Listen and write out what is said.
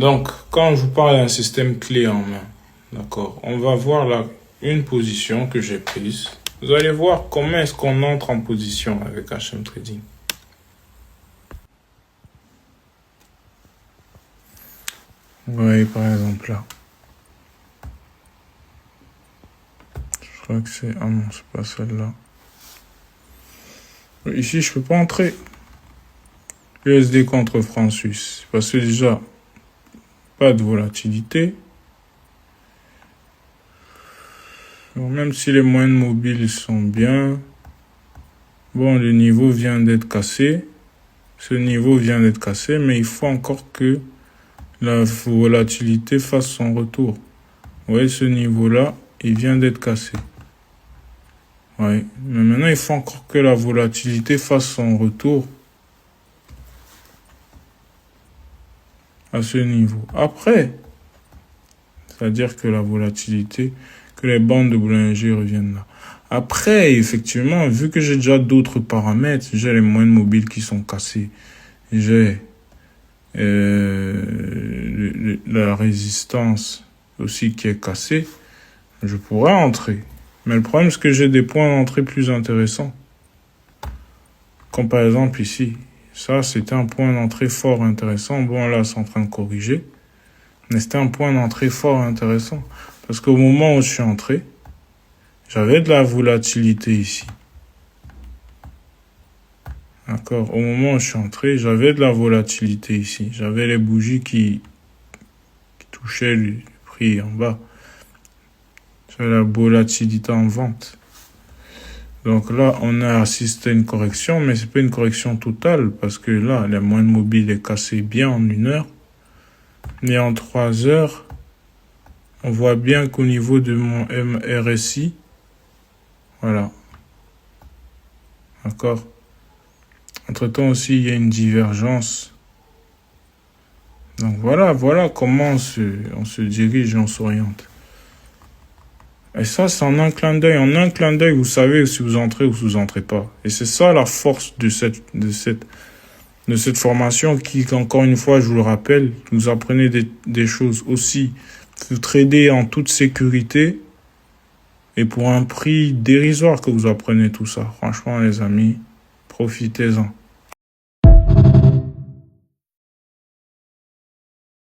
Donc, quand je vous parle d'un système clé en main, d'accord, on va voir là une position que j'ai prise. Vous allez voir comment est-ce qu'on entre en position avec HM Trading. Vous voyez par exemple là. Je crois que c'est... Ah non, c'est pas celle-là. Ici, je peux pas entrer. USD contre franc suisse. Parce que déjà, pas de volatilité. Donc, même si les moyennes mobiles sont bien, bon, le niveau vient d'être cassé. Ce niveau vient d'être cassé, mais il faut encore que la volatilité fasse son retour. Vous voyez, ce niveau-là, il vient d'être cassé. Oui, mais maintenant, il faut encore que la volatilité fasse son retour à ce niveau. Après, c'est-à-dire que la volatilité, que les bandes de Bollinger reviennent là. Après, effectivement, vu que j'ai déjà d'autres paramètres, j'ai les moyennes mobiles qui sont cassées, j'ai la résistance aussi qui est cassée, je pourrais entrer. Mais le problème, c'est que j'ai des points d'entrée plus intéressants. Comme par exemple ici. Ça, c'était un point d'entrée fort intéressant. Bon, là, c'est en train de corriger. Mais c'était un point d'entrée fort intéressant. Parce qu'au moment où je suis entré, j'avais de la volatilité ici. D'accord. Au moment où je suis entré, j'avais de la volatilité ici. J'avais les bougies qui touchaient le prix en bas. J'avais la volatilité en vente. Donc là, on a assisté à une correction, mais c'est pas une correction totale, parce que là, la moyenne mobile est cassée bien en 1 heure. Mais en 3 heures, on voit bien qu'au niveau de mon RSI, voilà. D'accord. Entre-temps aussi, il y a une divergence. Donc voilà comment on se dirige et on s'oriente. Et ça, c'est en un clin d'œil. En un clin d'œil, vous savez si vous entrez ou si vous entrez pas. Et c'est ça la force de cette formation qui, encore une fois, je vous le rappelle, vous apprenez des choses aussi. Vous tradez en toute sécurité et pour un prix dérisoire que vous apprenez tout ça. Franchement, les amis, profitez-en.